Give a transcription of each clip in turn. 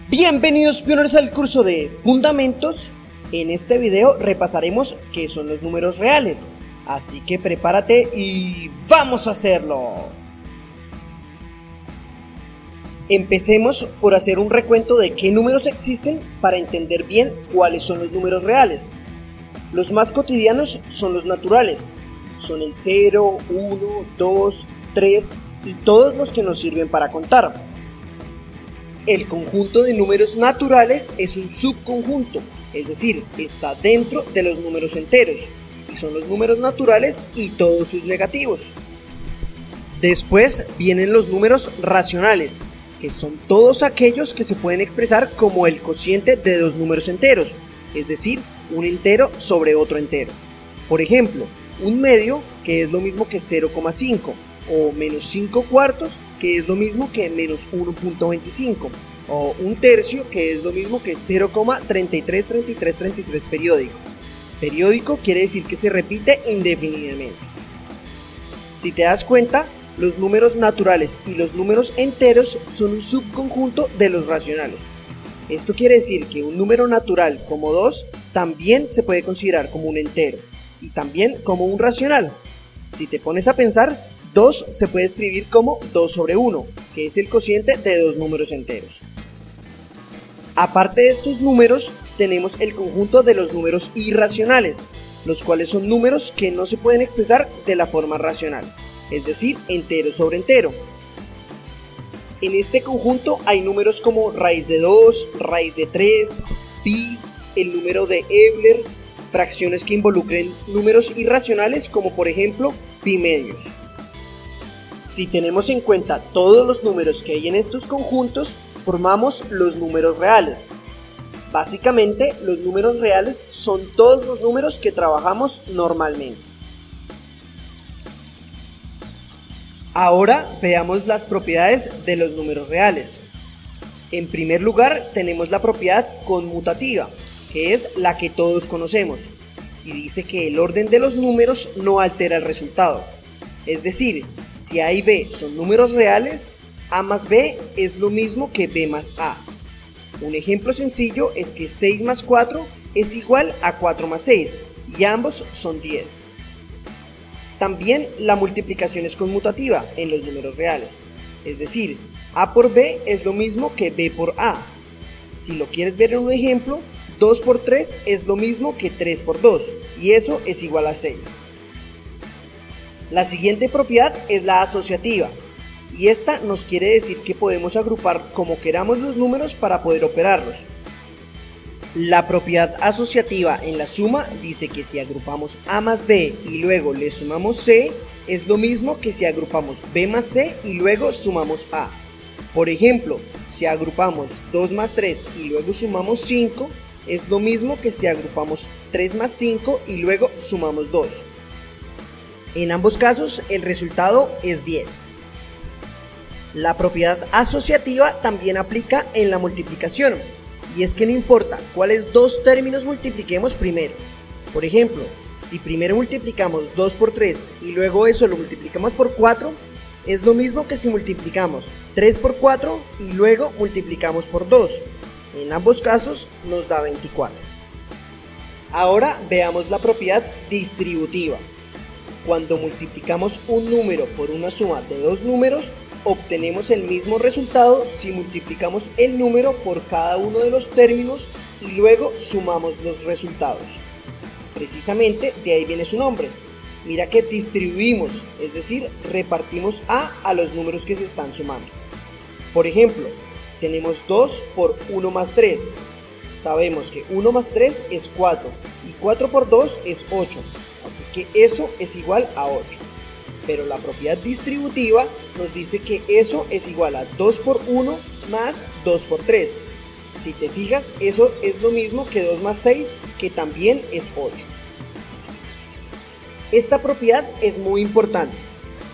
Bienvenidos pioneros al curso de Fundamentos. En este video repasaremos qué son los números reales, así que prepárate y ¡vamos a hacerlo! Empecemos por hacer un recuento de qué números existen para entender bien cuáles son los números reales. Los más cotidianos son los naturales, son el 0, 1, 2, 3 y todos los que nos sirven para contar. El conjunto de números naturales es un subconjunto, es decir, está dentro de los números enteros, y son los números naturales y todos sus negativos. Después vienen los números racionales, que son todos aquellos que se pueden expresar como el cociente de dos números enteros, es decir, un entero sobre otro entero. Por ejemplo, un medio, que es lo mismo que 0,5, o menos 5 cuartos, que es lo mismo que menos 1.25, o un tercio, que es lo mismo que 0,333333 periódico. Periódico quiere decir que se repite indefinidamente. Si te das cuenta, los números naturales y los números enteros son un subconjunto de los racionales. Esto quiere decir que un número natural como 2 también se puede considerar como un entero, y también como un racional. Si te pones a pensar, 2 se puede escribir como 2 sobre 1, que es el cociente de dos números enteros. Aparte de estos números, tenemos el conjunto de los números irracionales, los cuales son números que no se pueden expresar de la forma racional, es decir, entero sobre entero. En este conjunto hay números como raíz de 2, raíz de 3, pi, el número de Euler, fracciones que involucren números irracionales como por ejemplo pi medios. Si tenemos en cuenta todos los números que hay en estos conjuntos, formamos los números reales. Básicamente, los números reales son todos los números que trabajamos normalmente. Ahora veamos las propiedades de los números reales. En primer lugar, tenemos la propiedad conmutativa, que es la que todos conocemos, y dice que el orden de los números no altera el resultado. Es decir, si A y B son números reales, A más B es lo mismo que B más A. Un ejemplo sencillo es que 6 más 4 es igual a 4 más 6, y ambos son 10. También la multiplicación es conmutativa en los números reales, es decir, A por B es lo mismo que B por A. Si lo quieres ver en un ejemplo, 2 por 3 es lo mismo que 3 por 2, y eso es igual a 6. La siguiente propiedad es la asociativa, y esta nos quiere decir que podemos agrupar como queramos los números para poder operarlos. La propiedad asociativa en la suma dice que si agrupamos A más B y luego le sumamos C, es lo mismo que si agrupamos B más C y luego sumamos A. Por ejemplo, si agrupamos 2 más 3 y luego sumamos 5, es lo mismo que si agrupamos 3 más 5 y luego sumamos 2. En ambos casos, el resultado es 10. La propiedad asociativa también aplica en la multiplicación, y es que no importa cuáles dos términos multipliquemos primero. Por ejemplo, si primero multiplicamos 2 por 3 y luego eso lo multiplicamos por 4, es lo mismo que si multiplicamos 3 por 4 y luego multiplicamos por 2. En ambos casos nos da 24. Ahora veamos la propiedad distributiva. Cuando multiplicamos un número por una suma de dos números, obtenemos el mismo resultado si multiplicamos el número por cada uno de los términos y luego sumamos los resultados. Precisamente de ahí viene su nombre. Mira que distribuimos, es decir, repartimos a los números que se están sumando. Por ejemplo, tenemos 2 por 1 más 3. Sabemos que 1 más 3 es 4 y 4 por 2 es 8. Así que eso es igual a 8. Pero la propiedad distributiva nos dice que eso es igual a 2 por 1 más 2 por 3. Si te fijas, eso es lo mismo que 2 más 6, que también es 8. Esta propiedad es muy importante.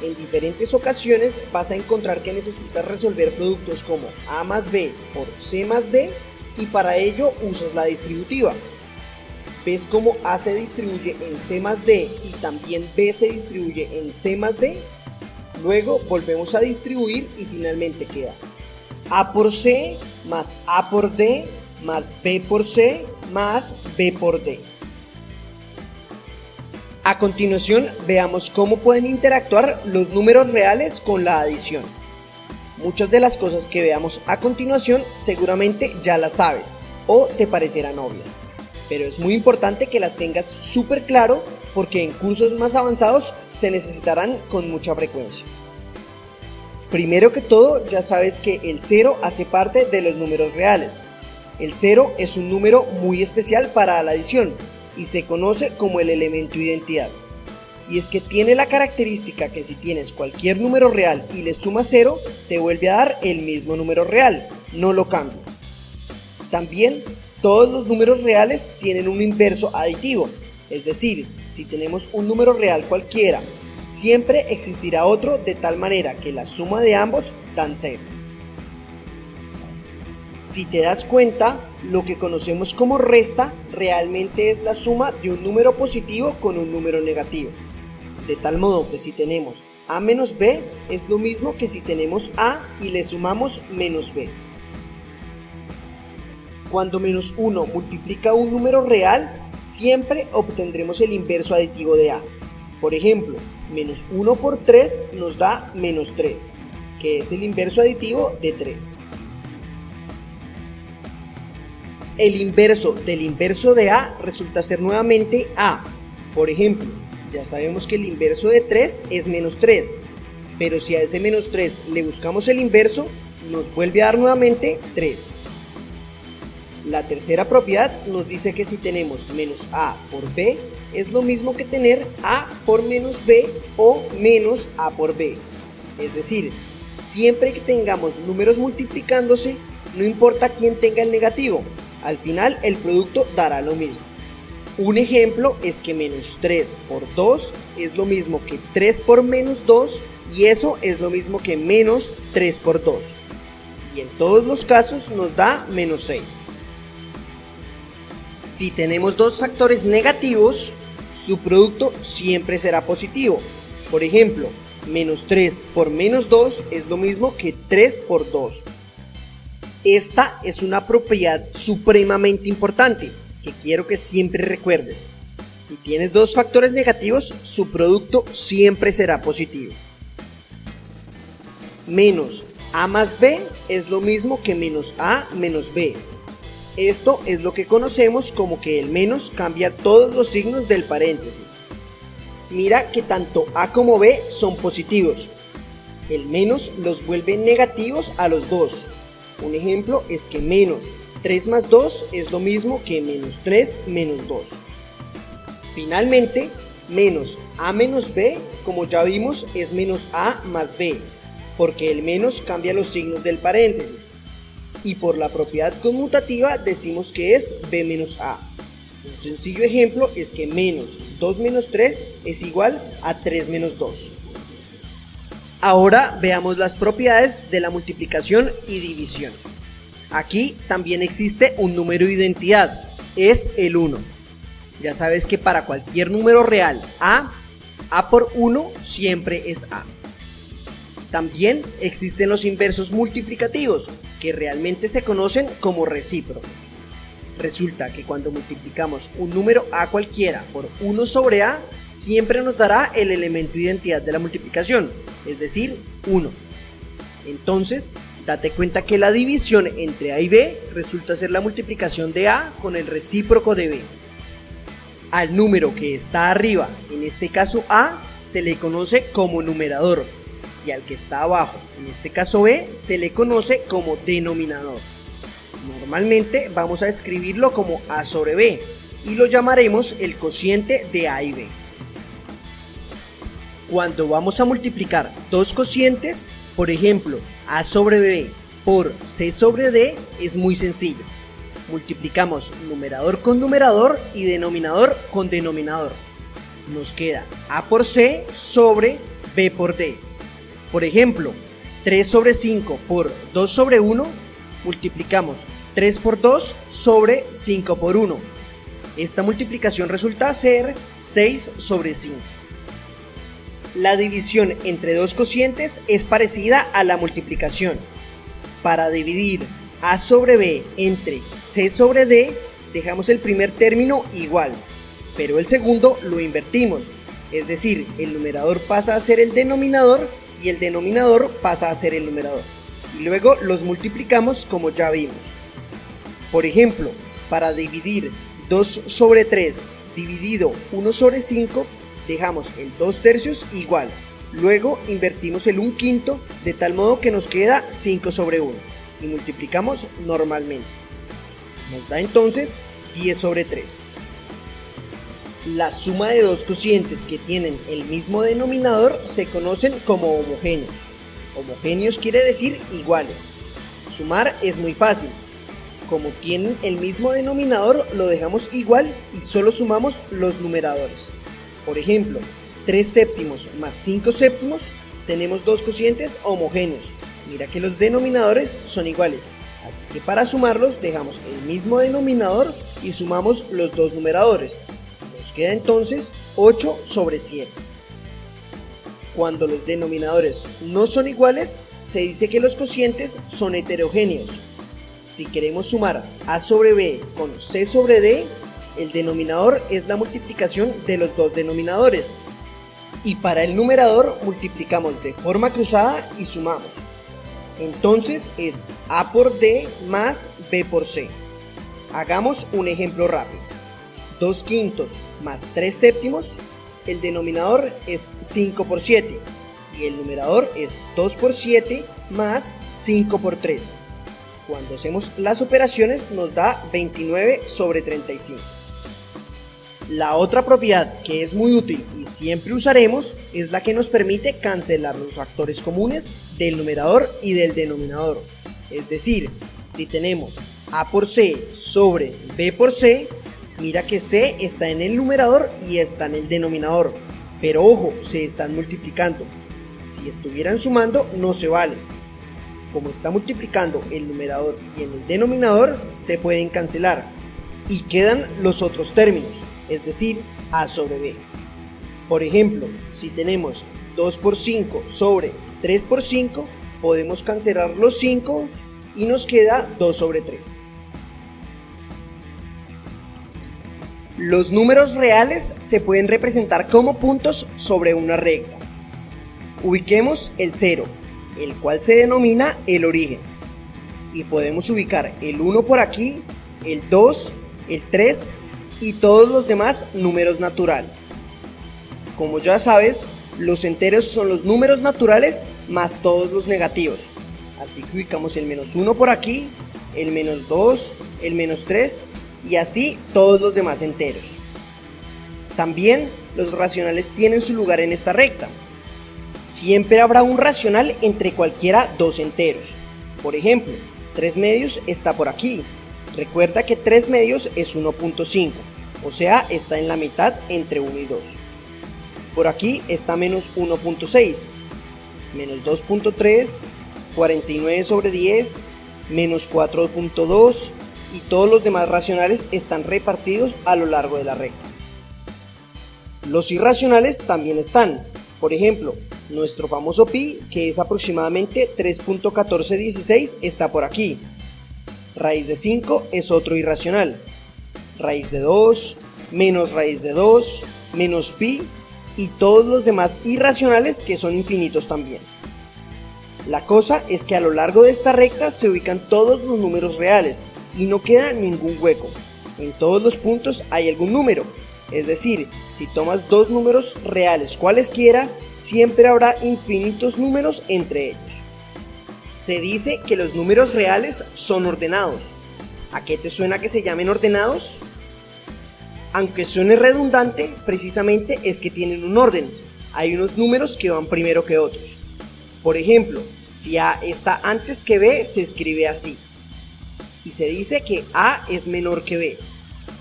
En diferentes ocasiones vas a encontrar que necesitas resolver productos como A más B por C más D, y para ello usas la distributiva. ¿Ves cómo A se distribuye en C más D y también B se distribuye en C más D? Luego volvemos a distribuir y finalmente queda A por C más A por D más B por C más B por D. A continuación, veamos cómo pueden interactuar los números reales con la adición. Muchas de las cosas que veamos a continuación seguramente ya las sabes o te parecerán obvias, pero es muy importante que las tengas súper claro porque en cursos más avanzados se necesitarán con mucha frecuencia. Primero que todo, ya sabes que el 0 hace parte de los números reales. El 0 es un número muy especial para la adición y se conoce como el elemento identidad. Y es que tiene la característica que si tienes cualquier número real y le sumas 0, te vuelve a dar el mismo número real, no lo cambia. También, todos los números reales tienen un inverso aditivo, es decir, si tenemos un número real cualquiera, siempre existirá otro de tal manera que la suma de ambos dan 0. Si te das cuenta, lo que conocemos como resta realmente es la suma de un número positivo con un número negativo. De tal modo que si tenemos a menos b es lo mismo que si tenemos a y le sumamos menos b. Cuando menos 1 multiplica un número real, siempre obtendremos el inverso aditivo de a. Por ejemplo, menos 1 por 3 nos da menos 3, que es el inverso aditivo de 3. El inverso del inverso de a resulta ser nuevamente a. Por ejemplo, ya sabemos que el inverso de 3 es menos 3, pero si a ese menos 3 le buscamos el inverso, nos vuelve a dar nuevamente 3. La tercera propiedad nos dice que si tenemos menos a por b, es lo mismo que tener a por menos b o menos a por b. Es decir, siempre que tengamos números multiplicándose, no importa quién tenga el negativo, al final el producto dará lo mismo. Un ejemplo es que menos 3 por 2 es lo mismo que 3 por menos 2 y eso es lo mismo que menos 3 por 2. Y en todos los casos nos da menos 6. Si tenemos dos factores negativos, su producto siempre será positivo. Por ejemplo, menos 3 por menos 2 es lo mismo que 3 por 2. Esta es una propiedad supremamente importante que quiero que siempre recuerdes. Si tienes dos factores negativos, su producto siempre será positivo. Menos a más b es lo mismo que menos a menos b. Esto es lo que conocemos como que el menos cambia todos los signos del paréntesis. Mira que tanto a como b son positivos. El menos los vuelve negativos a los dos. Un ejemplo es que menos 3 más 2 es lo mismo que menos 3 menos 2. Finalmente, menos a menos b, como ya vimos, es menos a más b, porque el menos cambia los signos del paréntesis. Y por la propiedad conmutativa decimos que es b menos a. Un sencillo ejemplo es que menos 2 menos 3 es igual a 3 menos 2. Ahora veamos las propiedades de la multiplicación y división. Aquí también existe un número de identidad, es el 1. Ya sabes que para cualquier número real a por 1 siempre es a. También existen los inversos multiplicativos, que realmente se conocen como recíprocos. Resulta que cuando multiplicamos un número a cualquiera por 1 sobre a, siempre nos dará el elemento de identidad de la multiplicación, es decir, 1. Entonces, date cuenta que la división entre a y b resulta ser la multiplicación de a con el recíproco de b. Al número que está arriba, en este caso a, se le conoce como numerador, y al que está abajo, en este caso b, se le conoce como denominador. Normalmente vamos a escribirlo como a sobre b, y lo llamaremos el cociente de a y b. Cuando vamos a multiplicar dos cocientes, por ejemplo, a sobre b por c sobre d, es muy sencillo. Multiplicamos numerador con numerador y denominador con denominador. Nos queda a por c sobre b por d. Por ejemplo, 3 sobre 5 por 2 sobre 1, multiplicamos 3 por 2 sobre 5 por 1. Esta multiplicación resulta ser 6 sobre 5. La división entre dos cocientes es parecida a la multiplicación. Para dividir A sobre B entre C sobre D, dejamos el primer término igual, pero el segundo lo invertimos, es decir, el numerador pasa a ser el denominador y el denominador pasa a ser el numerador, y luego los multiplicamos como ya vimos. Por ejemplo, para dividir 2 sobre 3 dividido 1 sobre 5, dejamos el 2 tercios igual, luego invertimos el 1/5 de tal modo que nos queda 5 sobre 1 y multiplicamos normalmente. Nos da entonces 10 sobre 3. La suma de dos cocientes que tienen el mismo denominador se conocen como homogéneos. Homogéneos quiere decir iguales. Sumar es muy fácil. Como tienen el mismo denominador, lo dejamos igual y solo sumamos los numeradores. Por ejemplo, 3 séptimos más 5 séptimos, tenemos dos cocientes homogéneos. Mira que los denominadores son iguales, así que para sumarlos dejamos el mismo denominador y sumamos los dos numeradores. Nos queda entonces 8 sobre 7. Cuando los denominadores no son iguales, se dice que los cocientes son heterogéneos. Si queremos sumar A sobre B con C sobre D, el denominador es la multiplicación de los dos denominadores. Y para el numerador multiplicamos de forma cruzada y sumamos. Entonces es A por D más B por C. Hagamos un ejemplo rápido. 2 quintos más 3 séptimos, el denominador es 5 por 7 y el numerador es 2 por 7 más 5 por 3. Cuando hacemos las operaciones nos da 29 sobre 35. La otra propiedad que es muy útil y siempre usaremos es la que nos permite cancelar los factores comunes del numerador y del denominador. Es decir, si tenemos A por C sobre B por C, mira que C está en el numerador y está en el denominador, pero ojo, se están multiplicando. Si estuvieran sumando no se vale. Como está multiplicando el numerador y en el denominador, se pueden cancelar y quedan los otros términos, es decir, A sobre B. Por ejemplo, si tenemos 2 por 5 sobre 3 por 5, podemos cancelar los 5 y nos queda 2 sobre 3. Los números reales se pueden representar como puntos sobre una recta. Ubiquemos el 0, el cual se denomina el origen. Y podemos ubicar el 1 por aquí, el 2, el 3 y todos los demás números naturales. Como ya sabes, los enteros son los números naturales más todos los negativos. Así que ubicamos el menos 1 por aquí, el menos 2, el menos 3 y así todos los demás enteros. También los racionales tienen su lugar en esta recta. Siempre habrá un racional entre cualquiera dos enteros. Por ejemplo, 3 medios está por aquí. Recuerda que 3 medios es 1.5, o sea, está en la mitad entre 1 y 2. Por aquí está menos 1.6, menos 2.3, 49 sobre 10, menos 4.2 y todos los demás racionales están repartidos a lo largo de la recta. Los irracionales también están. Por ejemplo, nuestro famoso pi, que es aproximadamente 3.1416, está por aquí. Raíz de 5 es otro irracional. Raíz de 2, menos raíz de 2, menos pi y todos los demás irracionales que son infinitos también. La cosa es que a lo largo de esta recta se ubican todos los números reales y no queda ningún hueco. En todos los puntos hay algún número. Es decir, si tomas dos números reales cualesquiera, siempre habrá infinitos números entre ellos. Se dice que los números reales son ordenados. ¿A qué te suena que se llamen ordenados? Aunque suene redundante, precisamente es que tienen un orden. Hay unos números que van primero que otros. Por ejemplo, si A está antes que B, se escribe así. Y se dice que A es menor que B.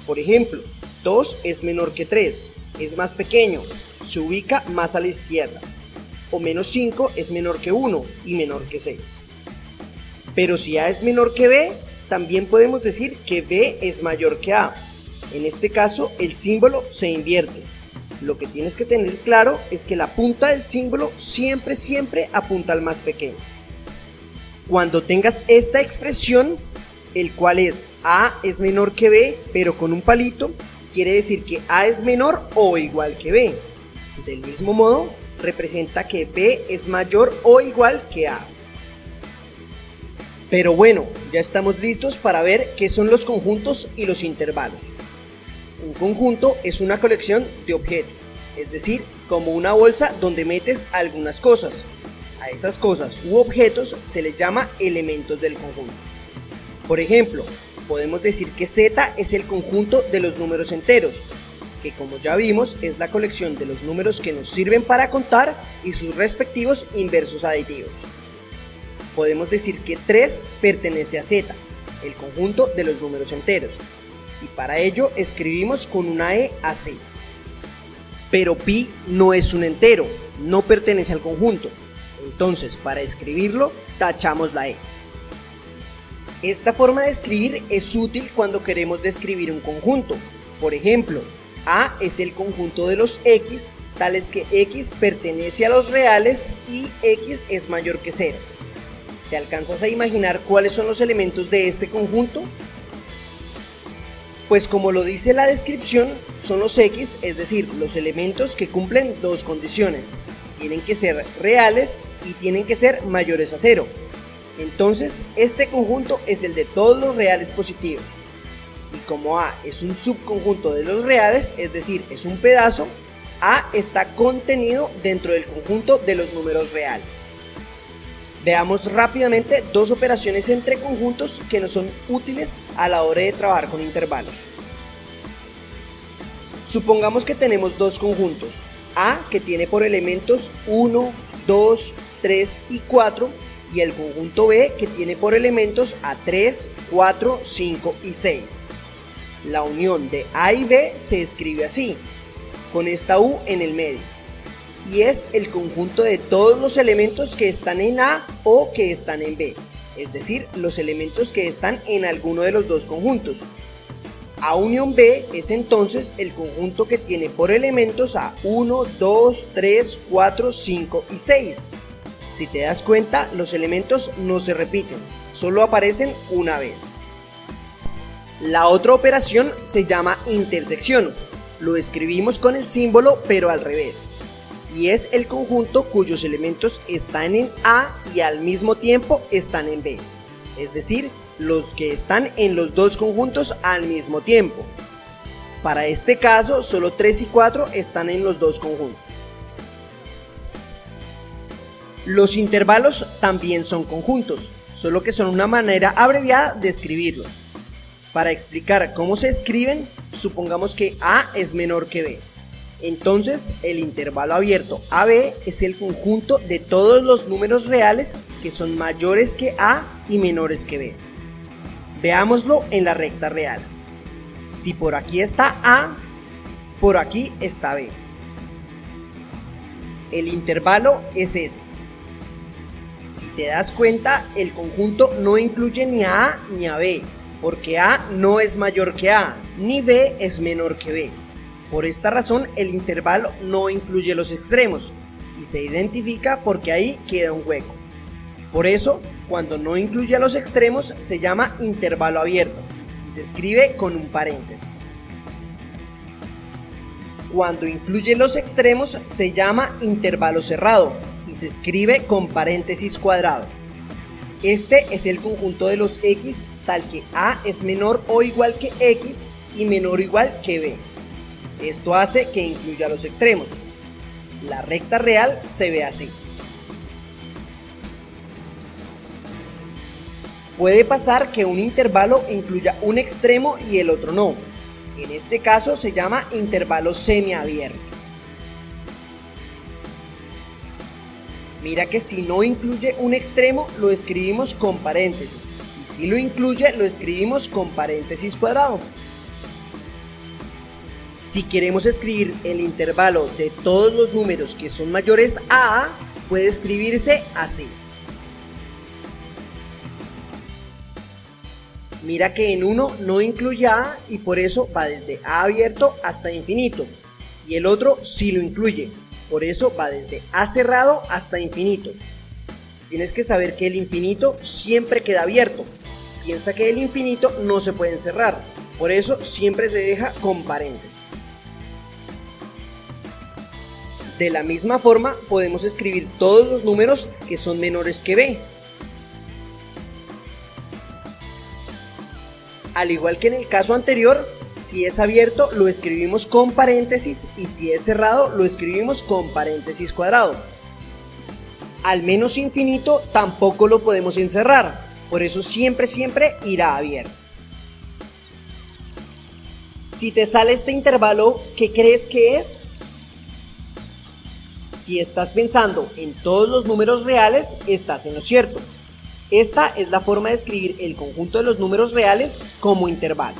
Por ejemplo, 2 es menor que 3, es más pequeño, se ubica más a la izquierda. O menos 5 es menor que 1 y menor que 6. Pero si A es menor que B, también podemos decir que B es mayor que A. En este caso, el símbolo se invierte. Lo que tienes que tener claro es que la punta del símbolo siempre apunta al más pequeño. Cuando tengas esta expresión, el cual es A es menor que B, pero con un palito, quiere decir que A es menor o igual que B. Del mismo modo, representa que B es mayor o igual que A. Pero bueno, ya estamos listos para ver qué son los conjuntos y los intervalos. Un conjunto es una colección de objetos, es decir, como una bolsa donde metes algunas cosas. A esas cosas u objetos se les llama elementos del conjunto. Por ejemplo, podemos decir que Z es el conjunto de los números enteros, que como ya vimos es la colección de los números que nos sirven para contar y sus respectivos inversos aditivos. Podemos decir que 3 pertenece a Z, el conjunto de los números enteros, y para ello escribimos con una E a C. Pero pi no es un entero, no pertenece al conjunto, entonces para escribirlo tachamos la E. Esta forma de escribir es útil cuando queremos describir un conjunto. Por ejemplo, A es el conjunto de los X, tales que X pertenece a los reales y X es mayor que 0. ¿Te alcanzas a imaginar cuáles son los elementos de este conjunto? Pues como lo dice la descripción, son los X, es decir, los elementos que cumplen dos condiciones. Tienen que ser reales y tienen que ser mayores a 0. Entonces, este conjunto es el de todos los reales positivos. Y como A es un subconjunto de los reales, es decir, es un pedazo, A está contenido dentro del conjunto de los números reales. Veamos rápidamente dos operaciones entre conjuntos que nos son útiles a la hora de trabajar con intervalos. Supongamos que tenemos dos conjuntos, A que tiene por elementos 1, 2, 3 y 4 y el conjunto B que tiene por elementos a 3, 4, 5 y 6. La unión de A y B se escribe así, con esta U en el medio, y es el conjunto de todos los elementos que están en A o que están en B, es decir, los elementos que están en alguno de los dos conjuntos. A unión B es entonces el conjunto que tiene por elementos a 1, 2, 3, 4, 5 y 6. Si te das cuenta, los elementos no se repiten, solo aparecen una vez. La otra operación se llama intersección. Lo escribimos con el símbolo pero al revés. Y es el conjunto cuyos elementos están en A y al mismo tiempo están en B. Es decir, los que están en los dos conjuntos al mismo tiempo. Para este caso, solo 3 y 4 están en los dos conjuntos. Los intervalos también son conjuntos, solo que son una manera abreviada de escribirlos. Para explicar cómo se escriben, supongamos que A es menor que B. Entonces, el intervalo abierto AB es el conjunto de todos los números reales que son mayores que A y menores que B. Veámoslo en la recta real. Si por aquí está A, por aquí está B. El intervalo es este. Si te das cuenta, el conjunto no incluye ni a A ni a B, porque A no es mayor que A, ni B es menor que B. Por esta razón, el intervalo no incluye los extremos, y se identifica porque ahí queda un hueco. Por eso, cuando no incluye a los extremos, se llama intervalo abierto, y se escribe con un paréntesis. Cuando incluye los extremos, se llama intervalo cerrado, y se escribe con paréntesis cuadrado. Este es el conjunto de los X tal que A es menor o igual que X y menor o igual que B. Esto hace que incluya los extremos. La recta real se ve así. Puede pasar que un intervalo incluya un extremo y el otro no. En este caso se llama intervalo semiabierto. Mira que si no incluye un extremo lo escribimos con paréntesis y si lo incluye lo escribimos con paréntesis cuadrado. Si queremos escribir el intervalo de todos los números que son mayores a A, puede escribirse así. Mira que en uno no incluye A y por eso va desde A abierto hasta infinito, y el otro sí lo incluye, por eso va desde A cerrado hasta infinito. Tienes que saber que el infinito siempre queda abierto. Piensa que el infinito no se puede cerrar, por eso siempre se deja con paréntesis. De la misma forma podemos escribir todos los números que son menores que b. Al igual que en el caso anterior, si es abierto lo escribimos con paréntesis y si es cerrado lo escribimos con paréntesis cuadrado. Al menos infinito tampoco lo podemos encerrar, por eso siempre irá abierto. Si te sale este intervalo, ¿qué crees que es? Si estás pensando en todos los números reales, estás en lo cierto. Esta es la forma de escribir el conjunto de los números reales como intervalo.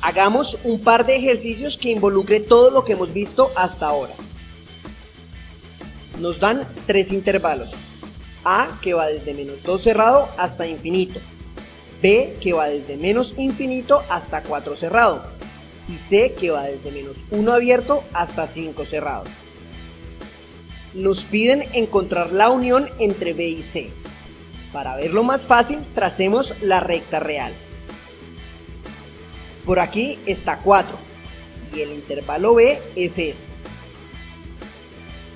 Hagamos un par de ejercicios que involucre todo lo que hemos visto hasta ahora. Nos dan tres intervalos. A, que va desde menos 2 cerrado hasta infinito. B, que va desde menos infinito hasta 4 cerrado. Y C, que va desde menos 1 abierto hasta 5 cerrado. Nos piden encontrar la unión entre B y C. Para verlo más fácil, tracemos la recta real. Por aquí está 4 y el intervalo B es este.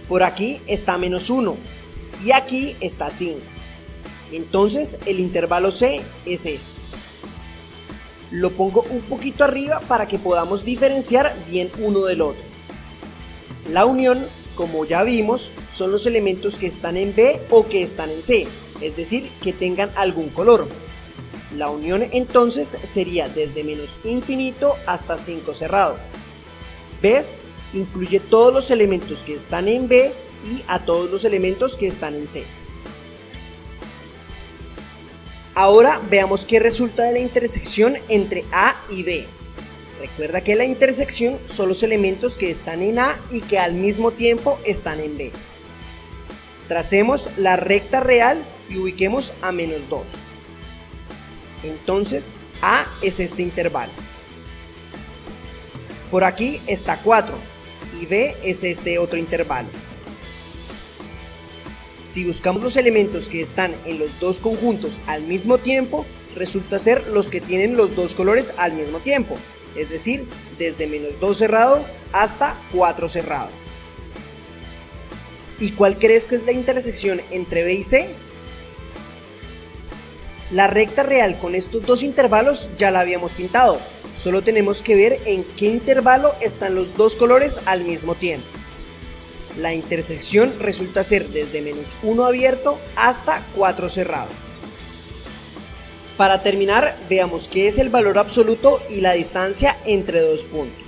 Por aquí está menos 1 y aquí está 5. Entonces el intervalo C es este. Lo pongo un poquito arriba para que podamos diferenciar bien uno del otro. La unión, como ya vimos, son los elementos que están en B o que están en C, es decir, que tengan algún color. La unión entonces sería desde menos infinito hasta 5 cerrado. ¿Ves? Incluye todos los elementos que están en B y a todos los elementos que están en C. Ahora veamos qué resulta de la intersección entre A y B. Recuerda que la intersección son los elementos que están en A y que al mismo tiempo están en B. Tracemos la recta real y ubiquemos a menos 2. Entonces A es este intervalo. Por aquí está 4 y B es este otro intervalo. Si buscamos los elementos que están en los dos conjuntos al mismo tiempo, resulta ser los que tienen los dos colores al mismo tiempo, es decir, desde menos 2 cerrado hasta 4 cerrado. ¿Y cuál crees que es la intersección entre B y C? La recta real con estos dos intervalos ya la habíamos pintado, solo tenemos que ver en qué intervalo están los dos colores al mismo tiempo. La intersección resulta ser desde menos 1 abierto hasta 4 cerrado. Para terminar, veamos qué es el valor absoluto y la distancia entre dos puntos.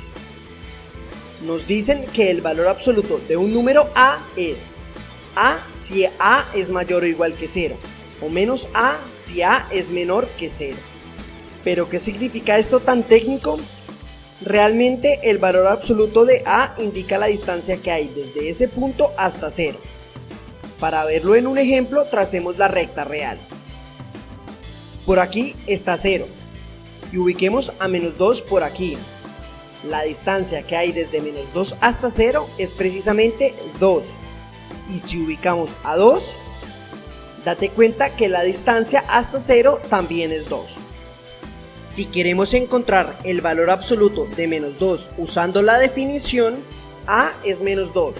Nos dicen que el valor absoluto de un número A es A si A es mayor o igual que 0, o menos A si A es menor que 0. ¿Pero qué significa esto tan técnico? Realmente el valor absoluto de A indica la distancia que hay desde ese punto hasta 0. Para verlo en un ejemplo, tracemos la recta real. Por aquí está 0 y ubiquemos a menos 2 por aquí. La distancia que hay desde menos 2 hasta 0 es precisamente 2. Y si ubicamos a 2, date cuenta que la distancia hasta 0 también es 2. Si queremos encontrar el valor absoluto de menos 2 usando la definición, A es menos 2,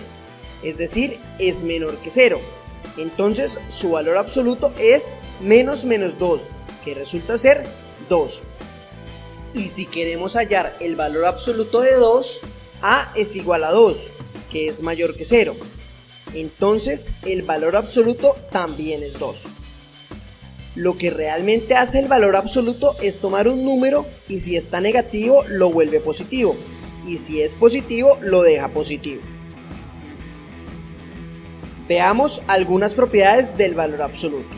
es decir, es menor que 0. Entonces su valor absoluto es menos 2, que resulta ser 2. Y si queremos hallar el valor absoluto de 2, A es igual a 2, que es mayor que 0. Entonces el valor absoluto también es 2. Lo que realmente hace el valor absoluto es tomar un número y si está negativo lo vuelve positivo y si es positivo lo deja positivo. Veamos algunas propiedades del valor absoluto.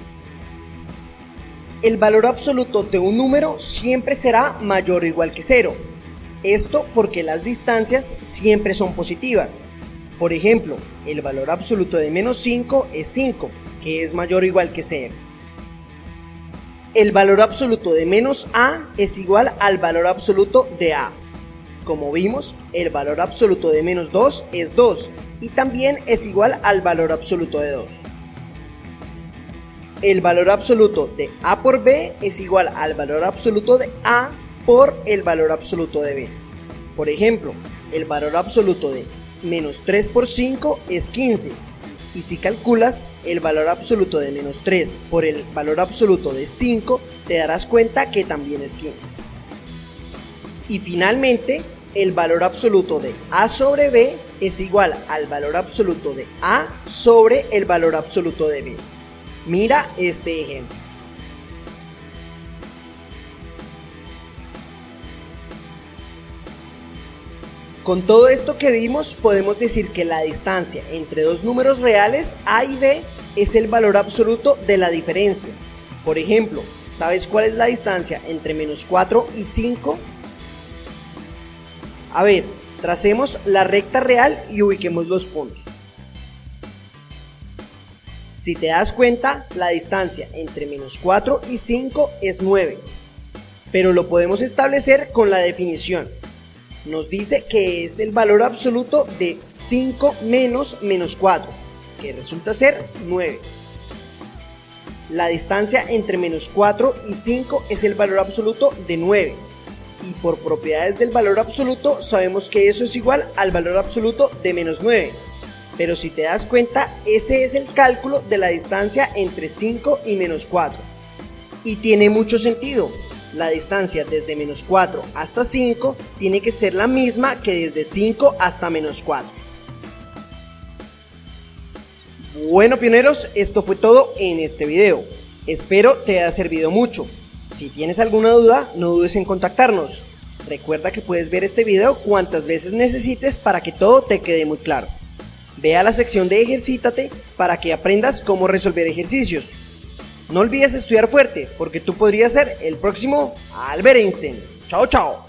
El valor absoluto de un número siempre será mayor o igual que 0. Esto porque las distancias siempre son positivas. Por ejemplo, el valor absoluto de menos 5 es 5, que es mayor o igual que 0. El valor absoluto de menos A es igual al valor absoluto de A. Como vimos, el valor absoluto de menos 2 es 2 y también es igual al valor absoluto de 2. El valor absoluto de A por B es igual al valor absoluto de A por el valor absoluto de B. Por ejemplo, el valor absoluto de menos 3 por 5 es 15. Y si calculas el valor absoluto de menos 3 por el valor absoluto de 5, te darás cuenta que también es 15. Y finalmente, el valor absoluto de A sobre B es igual al valor absoluto de A sobre el valor absoluto de B. Mira este ejemplo. Con todo esto que vimos, podemos decir que la distancia entre dos números reales A y B es el valor absoluto de la diferencia. Por ejemplo, ¿sabes cuál es la distancia entre menos 4 y 5? A ver, tracemos la recta real y ubiquemos los puntos. Si te das cuenta, la distancia entre menos 4 y 5 es 9, pero lo podemos establecer con la definición. Nos dice que es el valor absoluto de 5 menos menos 4, que resulta ser 9. La distancia entre menos 4 y 5 es el valor absoluto de 9. Y por propiedades del valor absoluto sabemos que eso es igual al valor absoluto de menos 9. Pero si te das cuenta, ese es el cálculo de la distancia entre 5 y menos 4. Y tiene mucho sentido. La distancia desde menos 4 hasta 5 tiene que ser la misma que desde 5 hasta menos 4. Bueno, pioneros, esto fue todo en este video. Espero te haya servido mucho. Si tienes alguna duda, no dudes en contactarnos. Recuerda que puedes ver este video cuantas veces necesites para que todo te quede muy claro. Ve a la sección de Ejercítate para que aprendas cómo resolver ejercicios. No olvides estudiar fuerte, porque tú podrías ser el próximo Albert Einstein. Chao, chao.